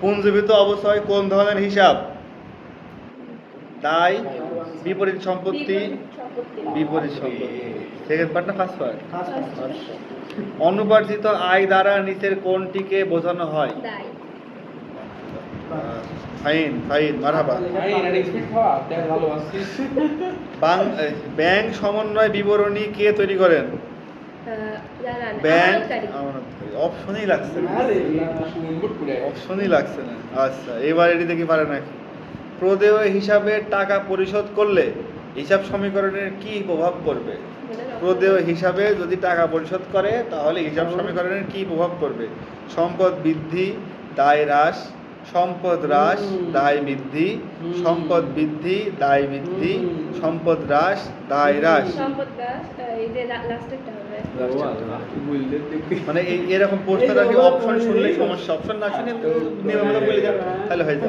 পুঞ্জীবিত অবস্থায় কোন ধরনের হিসাব? দায়, বিপরীত সম্পত্তি, বিপরীত সম্পত্তি। সেকেন্ড পার্ট না ফার্স্ট পার্ট? অনুপার্জিত আয় দ্বারা নিচের কোনটিকে বোঝানো হয়? ফাইন ফাইন মারহাবা। ব্যাংক সমন্বয় বিবরণী কে তৈরি করেন? ব্যাংক অপশনই লাগছে না, অপশনই লাগছে না। আচ্ছা, এবার এটি দেখি পারে নাকি। প্রদেয় হিসাবে টাকা পরিশোধ করলে হিসাব সমীকরণের কি প্রভাব পড়বে? প্রদেয় হিসাবে যদি টাকা পরিশোধ করে তাহলে হিসাব সমীকরণের কি প্রভাব পড়বে? সম্পদ বৃদ্ধি, দায় হ্রাস, সম্পদ হ্রাস, দায় বৃদ্ধি, সম্পদ বৃদ্ধি, দায় বৃদ্ধি, সম্পদ হ্রাস, দায় হ্রাস। মানে এরকম প্রশ্নটা কি অপশন শুনলেই সমস্যা, অপশন না শুনে নিয়মিত বলে যান তাহলে হয়ে যাবে।